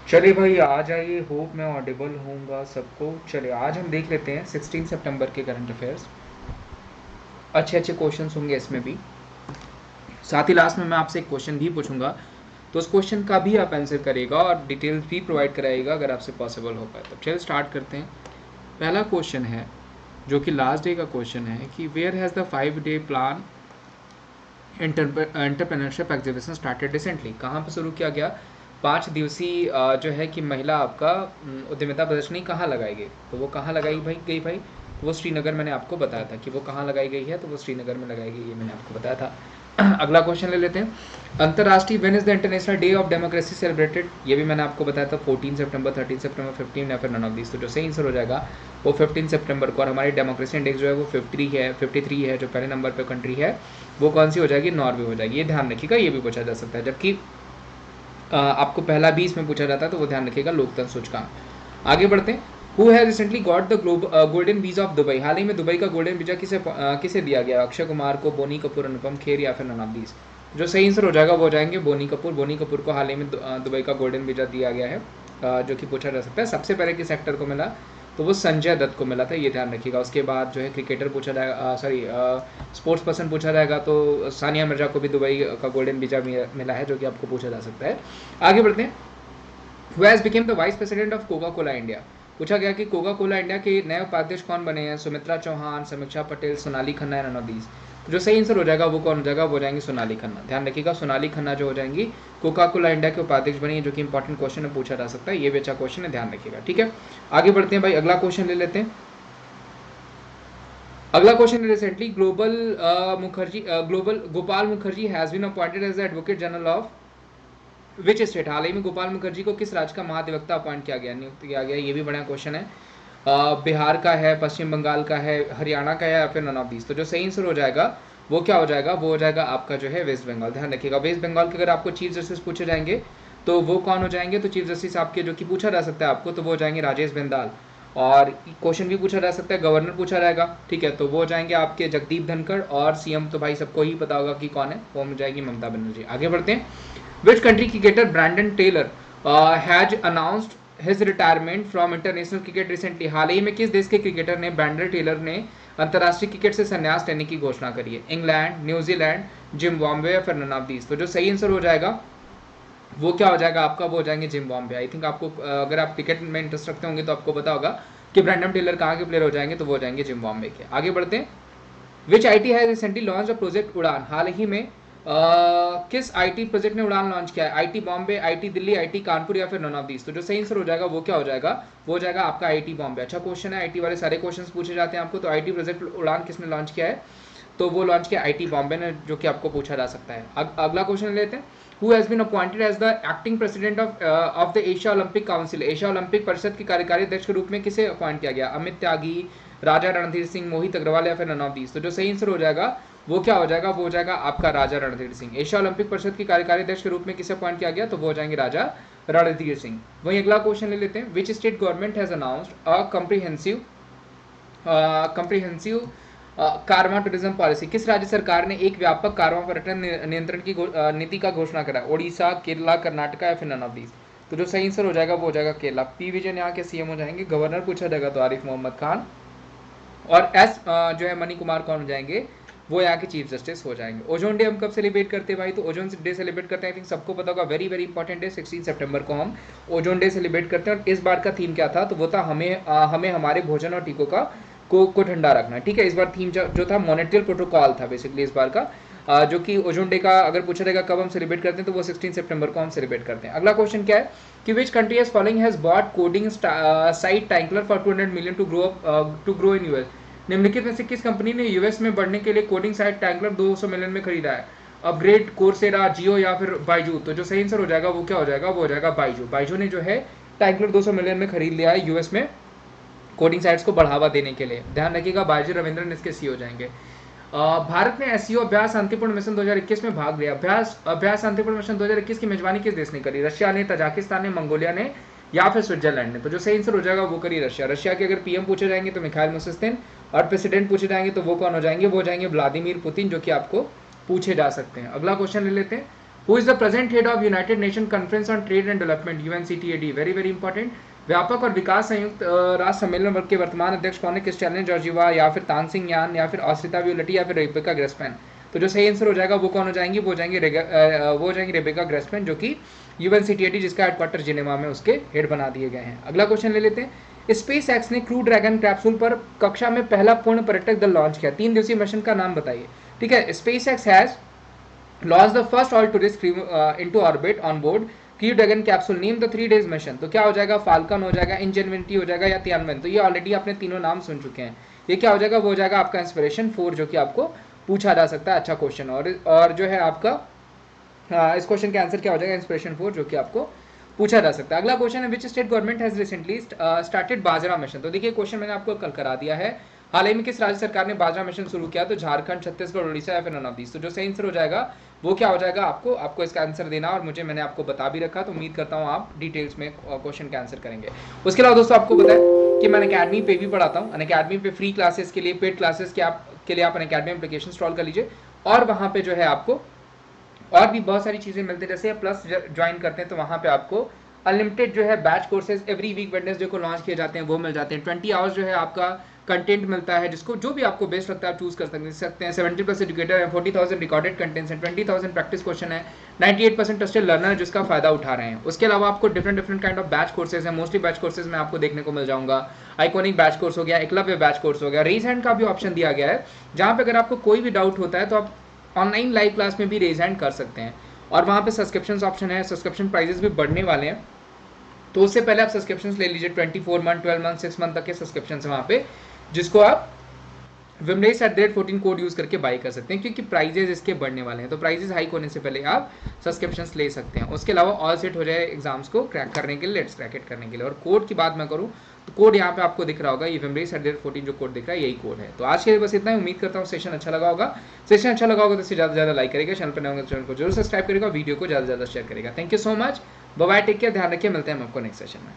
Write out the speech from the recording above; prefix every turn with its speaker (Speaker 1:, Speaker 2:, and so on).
Speaker 1: चलिए भाई आ जाइए, होप मैं ऑडिबल होऊंगा सबको। चलिए आज हम देख लेते हैं 16 सितंबर के करंट अफेयर्स। अच्छे अच्छे क्वेश्चंस होंगे इसमें भी। साथ ही लास्ट में मैं आपसे एक क्वेश्चन भी पूछूंगा, तो उस क्वेश्चन का भी आप आंसर करिएगा और डिटेल्स भी प्रोवाइड कराइएगा अगर आपसे पॉसिबल हो पाए। तो चलिए स्टार्ट करते हैं। पहला क्वेश्चन है जो कि लास्ट डे का क्वेश्चन है कि where has the 5 day plan entrepreneurship exhibition started recently. कहाँ पर शुरू किया गया 5 दिवसीय जो है कि महिला आपका उद्यमिता प्रदर्शनी कहाँ लगाई गई? तो वो कहाँ लगाई गई भाई? तो वो श्रीनगर, मैंने आपको बताया था कि वो कहाँ लगाई गई है, तो वो श्रीनगर में लगाई गई, ये मैंने आपको बताया था। अगला क्वेश्चन ले लेते हैं। अंतर्राष्ट्रीय when is the international day of democracy celebrated? ये भी मैंने आपको बताया था 14 सितंबर, 13 सितंबर, 15 या फिर नन ऑफ दिस। तो जो सही आंसर हो जाएगा वो 15 सितंबर को। और हमारी डेमोक्रेसी इंडेक्स जो है वो 53 है, जो पहले नंबर पर कंट्री है वो कौन सी हो जाएगी? नॉर्वे हो जाएगी। ये ध्यान रखिएगा, ये भी पूछा जा सकता है। जबकि आपको पहला भी इसमें पूछा जाता है, तो वो ध्यान रखिएगा, लोकतंत्र सूचकांक। आगे बढ़ते हैं। Who has recently got the golden visa of Dubai? हाल ही में दुबई का गोल्डन वीजा किसे दिया गया? अक्षय कुमार को, बोनी कपूर, अनुपम खेर या फिर नन ऑफ दीज? जो सही आंसर हो जाएगा वो हो जाएंगे बोनी कपूर। बोनी कपूर को हाल ही में दुबई का गोल्डन वीजा दिया गया है, जो कि पूछा जा सकता है सबसे पहले किस एक्टर को मिला? तो वो संजय दत्त को मिला था, ये ध्यान रखिएगा। उसके बाद जो है क्रिकेटर पूछा जाएगा, सॉरी स्पोर्ट्स पर्सन पूछा जाएगा, तो सानिया मिर्जा को भी दुबई का गोल्डन वीजा मिला है, जो कि आपको पूछा जा सकता है। आगे बढ़ते हैं। Who has became the vice president of Coca Cola India? पूछा गया कि कोका कोला इंडिया के नए उपाध्यक्ष कौन बने हैं? Sumitra Chauhan, Samiksha Patel, Sonali Khanna, none of these? तो जो सही आंसर हो जाएगा वो कौन हो जाएगा? वो हो जाएंगी सोनाली खन्ना। ध्यान रखिएगा, सोनाली खन्ना जो हो जाएंगी कोका कोला इंडिया के उपाध्यक्ष बनी है, जो कि इंपॉर्टेंट क्वेश्चन है, पूछा जा सकता है। ये भी अच्छा क्वेश्चन है, ध्यान रखिएगा। ठीक है, आगे बढ़ते हैं भाई, अगला क्वेश्चन ले लेते हैं। अगला क्वेश्चन है recently global Gopal Mukherjee has been appointed as the advocate general of which state? हाल ही में गोपाल मुखर्जी को किस राज्य का महाधिवक्ता अपॉइंट किया गया, नियुक्त किया गया? ये भी बड़ा क्वेश्चन है। बिहार का है, पश्चिम बंगाल का है, हरियाणा का है या फिर नन ऑफ दीज? तो जो सही आंसर हो जाएगा वो क्या हो जाएगा? वो हो जाएगा आपका जो है वेस्ट बंगाल। ध्यान रखिएगा, वेस्ट बंगाल के अगर आपको चीफ जस्टिस पूछे जाएंगे तो वो कौन हो जाएंगे? तो चीफ जस्टिस आपके जो कि पूछा जा सकता है आपको, तो वो हो जाएंगे राजेश बिंदाल। और क्वेश्चन भी पूछा जा सकता है, गवर्नर पूछा जाएगा, ठीक है, तो वो हो जाएंगे आपके जगदीप धनखड़। और सीएम तो भाई सबको ही पता होगा कि कौन है, वो हो जाएगी ममता बनर्जी। आगे बढ़ते हैं। Which country cricketer Brendan Taylor has announced his retirement from international cricket recently? हाल ही में किस देश के क्रिकेटर ने, ब्रैंडन टेलर ने, अंतर्राष्ट्रीय क्रिकेट से संन्यास लेने की घोषणा करी है? इंग्लैंड, न्यूजीलैंड, जिम्बाब्वे या फिर नन ऑफ दीज? तो जो सही आंसर हो जाएगा वो क्या हो जाएगा आपका? वो हो जाएंगे जिम्बाब्वे। आई थिंक आपको अगर आप क्रिकेट में इंटरेस्ट रखते होंगे तो आपको पता होगा कि ब्रैंडन टेलर कहाँ के प्लेयर हो जाएंगे, तो वो हो जाएंगे जिम्बाब्वे के। आगे बढ़ते हैं। Which IT has recently launch a project Udaan? हाल ही में किस आईटी प्रोजेक्ट ने उड़ान लॉन्च किया है? IT Bombay, IT Delhi, IT Kanpur या फिर नन ऑफ दीज? तो जो सही आंसर हो जाएगा वो क्या हो जाएगा? वो हो जाएगा आपका आईटी बॉम्बे। अच्छा क्वेश्चन है, आईटी वाले सारे क्वेश्चन पूछे जाते हैं आपको। तो आईटी प्रोजेक्ट उड़ान किसने लॉन्च किया है? तो वो लॉन्च किया आईटी बॉम्बे ने, जो कि आपको पूछा जा सकता है। अगला क्वेश्चन लेते हैं। Who has been appointed as the acting president of the Asia Olympic Council? Asia Olympic परिषद के कार्यकारी अध्यक्ष के रूप में किसे अपॉइंट किया गया? अमित त्यागी, राजा रणधीर सिंह, मोहित अग्रवाल या फिर नन ऑफ दीज? तो जो सही आंसर हो जाएगा वो क्या हो जाएगा? वो हो जाएगा आपका राजा रणधीर सिंह। एशिया ओलंपिक परिषद के कार्यकारी अध्यक्ष के रूप में किसे अपॉइंट किया गया? तो वो हो जाएंगे राजा रणधीर सिंह। वहीं अगला क्वेश्चन ले लेते हैं। Which state government has announced a comprehensive Karwaan tourism policy? किस राज्य सरकार ने एक व्यापक कारवां पर्यटन नियंत्रण की नीति का घोषणा करा? ओडिशा, केरला, कर्नाटका या फिर नन ऑफ दीज? तो जो सही आंसर हो जाएगा वो हो जाएगा केरला। पी विजयन यहाँ के सीएम हो जाएंगे। गवर्नर पूछा जाएगा तो आरिफ मोहम्मद खान। और एस जो है मनी कुमार कौन हो जाएंगे? वो यहाँ के चीफ जस्टिस हो जाएंगे। ओजोन डे हम कब सेलिब्रेट करते हैं भाई? तो ओजोन डे सेलिब्रेट करते हैं, आई थिंक सबको पता होगा, वेरी वेरी इंपॉर्टेंट डे, 16 सितंबर को हम ओजोन डे सेलिब्रेट करते हैं। और इस बार का थीम क्या था? तो वो था हमें हमारे भोजन और टीकों को ठंडा रखना। ठीक है, इस बार थीम जो था मॉनेट्रियल प्रोटोकॉल था बेसिकली इस बार का, जो कि ओजोन डे का अगर पूछा जाएगा कब हम सेलिब्रेट करते हैं तो वो 16 सितंबर को हम सेलिब्रेट करते हैं। अगला क्वेश्चन क्या है कि which country has following has bought coding site Tynker for 200 million to grow in US? निम्नलिखित में से किस कंपनी ने यूएस में बढ़ने के लिए कोडिंग साइट टैंकलर 200 मिलियन में खरीदा है? अपग्रेड, कोर्सेरा, जियो या फिर बाइजू? तो जो सही आंसर हो जाएगा वो क्या हो जाएगा? वो हो जाएगा बाइजू। बाइजू ने जो है टैंकलर 200 मिलियन में खरीद लिया है यूएस में कोडिंग साइट्स को बढ़ावा देने के लिए। ध्यान रखिएगा, बायजू रविंद्रन इसके सी हो जाएंगे। भारत ने एससीओ अभ्यास शांतिपूर्ण मिशन 2021 में भाग लिया। अभ्यास शांतिपूर्ण मिशन 2021 की मेजबानी किस देश ने करी? रशिया ने, तजाकिस्तान ने, मंगोलिया ने या फिर स्विट्जरलैंड ने? तो जो सही आंसर हो जाएगा वो करी रशिया। रशिया के अगर पीएम पूछे जाएंगे तो मिखाइल मुशिस्तिन, और प्रेसिडेंट पूछे जाएंगे तो वो कौन हो जाएंगे? वो हो जाएंगे व्लादिमीर पुतिन, जो कि आपको पूछे जा सकते हैं। अगला क्वेश्चन ले लेते हैं। Who is the present head of United Nation conference on trade and development, UNCTAD, very very important. व्यापक और विकास संयुक्त राष्ट्र सम्मेलन वर्ग के वर्तमान अध्यक्ष कौन है? क्रिस्टियानो जॉर्जिवा या फिर तानसिंग यान या फिर ऑस्ट्रिता वियोलेटी या फिर रेबेका ग्रेस्पैन। तो जो सही आंसर हो जाएगा वो कौन हो जाएंगी? वो हो जाएंगी रेबेका ग्रेस्पैन, जो कि यूएनसीटीएडी जिसका हेडक्वार्टर जिनेवा में उसके हेड बना दिए गए हैं। अगला क्वेश्चन ले लेते हैं। स्पेस एक्स ने क्रू ड्रैगन कैप्सूल पर कक्षा में पहला पूर्ण पर्यटक दल लॉन्च किया। 3 दिवसीय मिशन का नाम बताइए। ठीक है, space x has launch the first all tourist into orbit on board crew dragon capsule, name the 3 days mission. तो क्या हो जाएगा? फाल्कन हो जाएगा, इंजेन्युइटी हो जाएगा या तियानवन। तो ये ऑलरेडी आपने तीनों नाम सुन चुके हैं। ये क्या हो जाएगा? वो हो जाएगा आपका इंस्पिरेशन 4, जो कि आपको पूछा जा सकता है। अच्छा क्वेश्चन। और जो है आपका इस क्वेश्चन का आंसर क्या हो जाएगा? इंस्पिरेशन 4, जो कि आपको पूछा जा सकता है। अगला क्वेश्चन है, which state government has recently started bajra mission. तो देखिए क्वेश्चन मैंने आपको कल करा दिया है। हाल ही में किस राज्य सरकार ने बाजरा मिशन शुरू किया? तो झारखंड, छत्तीसगढ़, उड़ीसा या फिर नन ऑफ दीस। तो जो सही आंसर हो जाएगा वो क्या हो जाएगा? आपको इसका आंसर देना, और मैंने आपको बता भी रखा, तो उम्मीद करता हूँ आप डिटेल्स में क्वेश्चन का आंसर करेंगे। उसके अलावा दोस्तों आपको बताएं कि मैं अनअकैडमी पे भी पढ़ाता हूँ। अनअकैडमी पे फ्री क्लासेस के लिए, पेड क्लासेस के लिए आप अनअकैडमी एप्लीकेशन इंस्टॉल कर लीजिए, और वहाँ पे जो है आपको और भी बहुत सारी चीजें मिलती है। जैसे प्लस ज्वाइन करते हैं तो वहाँ पे आपको अनलिमिटेड जो है batch courses every week Wednesday को लॉन्च किए जाते हैं, वो मिल जाते हैं। 20 आवर्स जो है आपका कंटेंट मिलता है, जिसको जो भी आपको बेस्ट लगता है आप चूज कर सकते हैं। 70+ एजुकेटर है, 40,000 रिकॉर्डेड कंटेंट्स हैं, 20,000 प्रैक्टिस क्वेश्चन है, 98% ट्रस्टेड लर्नर है जिसका फायदा उठा रहे हैं। उसके अलावा आपको different kind of batch courses हैं। मोस्टली बैच कोर्सेज में आपको देखने को मिल जाऊंगा। आइकॉनिक बैच कोर्स हो गया, एकलव्य बैच कोर्स हो गया, रेज हैंड का भी ऑप्शन दिया गया है, जहाँ पे अगर आपको कोई भी डाउट होता है तो आप ऑनलाइन लाइव क्लास में भी रेज हैंड कर सकते हैं। और वहाँ पे सब्सक्रिप्शन ऑप्शन है, सब्सक्रिप्शन प्राइजेस भी बढ़ने वाले हैं, तो उससे पहले आप सब्सक्रिप्शन ले लीजिए। 24 मंथ, 12 मंथ, 6 मंथ तक के सब्सक्रिप्शन है वहाँ पे, जिसको आप Wimrace@14 कोड यूज करके बाई कर सकते हैं, क्योंकि प्राइजेस इसके बढ़ने वाले हैं। तो प्राइजेस हाइक होने से पहले आप सब्सक्रिप्शंस ले सकते हैं। उसके अलावा ऑल सेट हो जाए एग्जाम्स को क्रैक करने के लिए, लेट्स क्रैक करने के लिए। और कोड की बात मैं करूँ तो कोड यहाँ पे आपको दिख रहा होगा, ये Wimrace@14 जो कोड दिख रहा है यही कोड है। तो आज के लिए बस इतना ही। उम्मीद करता हूँ सेशन अच्छा लगा होगा। सेशन अच्छा लगा होगा तो इसे ज़्यादा से ज़्यादा लाइक करेगा, चैनल पर नए होंगे तो चैनल को जरूर सब्सक्राइब करेगा, वीडियो को ज़्यादा से ज़्यादा शेयर करेगा। Thank you so much, bye bye, take care, ध्यान रखिए, मिलते हैं हम आपको नेक्स्ट सेशन में।